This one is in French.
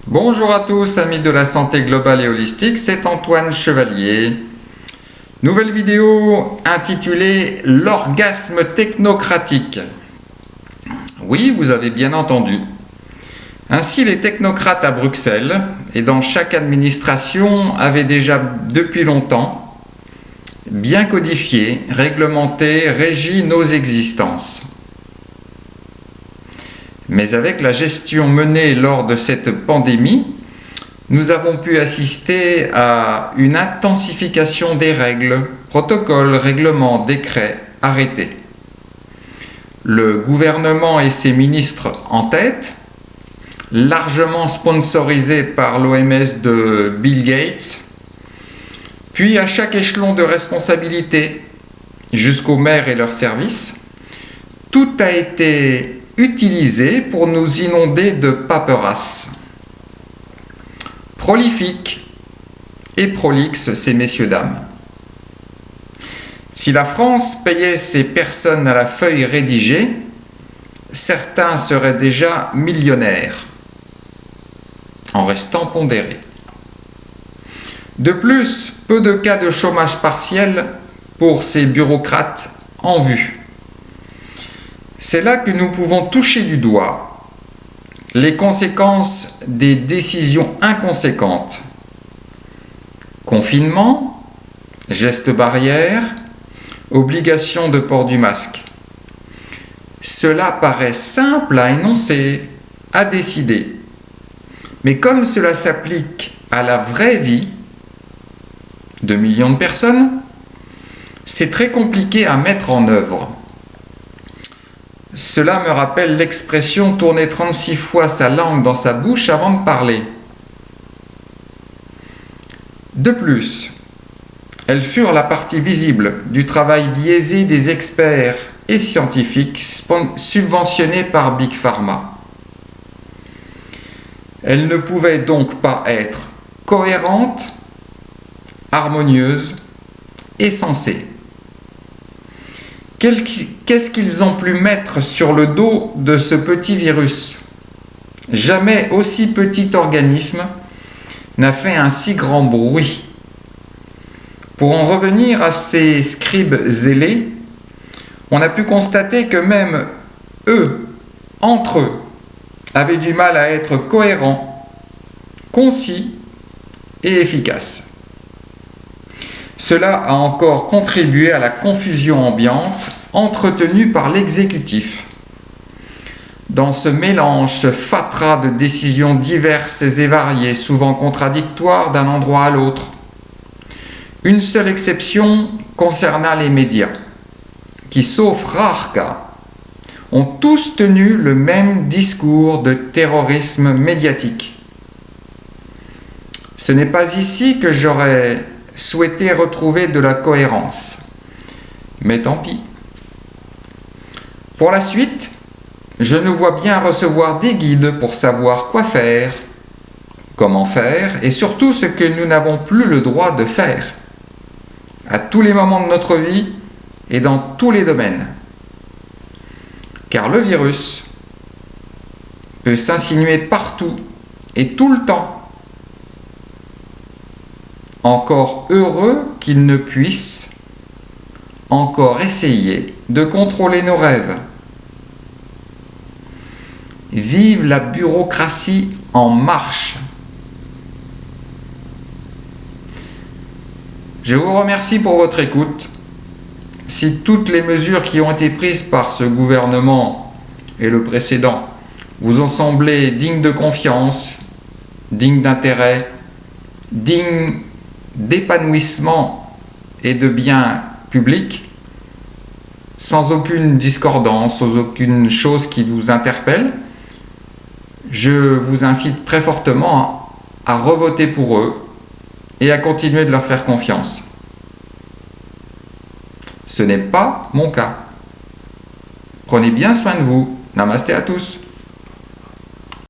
Bonjour à tous, amis de la santé globale et holistique, c'est Antoine Chevalier. Nouvelle vidéo intitulée l'orgasme technocratique. Oui, vous avez bien entendu. Ainsi, les technocrates à Bruxelles et dans chaque administration avaient déjà depuis longtemps bien codifié, réglementé, régi nos existences. Mais avec la gestion menée lors de cette pandémie, nous avons pu assister à une intensification des règles, protocoles, règlements, décrets, arrêtés. Le gouvernement et ses ministres en tête, largement sponsorisés par l'OMS de Bill Gates, puis à chaque échelon de responsabilité, jusqu'aux maires et leurs services, tout a été utilisé pour nous inonder de paperasse. Prolifiques et prolixes, ces messieurs-dames. Si la France payait ces personnes à la feuille rédigée, certains seraient déjà millionnaires, en restant pondérés. De plus, peu de cas de chômage partiel pour ces bureaucrates en vue. C'est là que nous pouvons toucher du doigt les conséquences des décisions inconséquentes. Confinement, gestes barrières, obligation de port du masque. Cela paraît simple à énoncer, à décider. Mais comme cela s'applique à la vraie vie de millions de personnes, c'est très compliqué à mettre en œuvre. Cela me rappelle l'expression « tourner 36 fois sa langue dans sa bouche avant de parler ». De plus, elles furent la partie visible du travail biaisé des experts et scientifiques subventionnés par Big Pharma. Elles ne pouvaient donc pas être cohérentes, harmonieuses et sensées. Qu'est-ce qu'ils ont pu mettre sur le dos de ce petit virus? Jamais aussi petit organisme n'a fait un si grand bruit. Pour en revenir à ces scribes zélés, on a pu constater que même eux, entre eux, avaient du mal à être cohérents, concis et efficaces. Cela a encore contribué à la confusion ambiante entretenue par l'exécutif. Dans ce mélange, ce fatras de décisions diverses et variées, souvent contradictoires d'un endroit à l'autre. Une seule exception concerna les médias, qui, sauf rares cas, ont tous tenu le même discours de terrorisme médiatique. Ce n'est pas ici que j'aurais souhaité retrouver de la cohérence. Mais tant pis. Pour la suite, je nous vois bien recevoir des guides pour savoir quoi faire, comment faire et surtout ce que nous n'avons plus le droit de faire, à tous les moments de notre vie et dans tous les domaines. Car le virus peut s'insinuer partout et tout le temps. Encore heureux qu'il ne puisse encore essayer de contrôler nos rêves. Vive la bureaucratie en marche! Je vous remercie pour votre écoute. Si toutes les mesures qui ont été prises par ce gouvernement et le précédent vous ont semblé dignes de confiance, dignes d'intérêt, dignes d'épanouissement et de bien public, sans aucune discordance, sans aucune chose qui vous interpelle, je vous incite très fortement à revoter pour eux et à continuer de leur faire confiance. Ce n'est pas mon cas. Prenez bien soin de vous. Namasté à tous.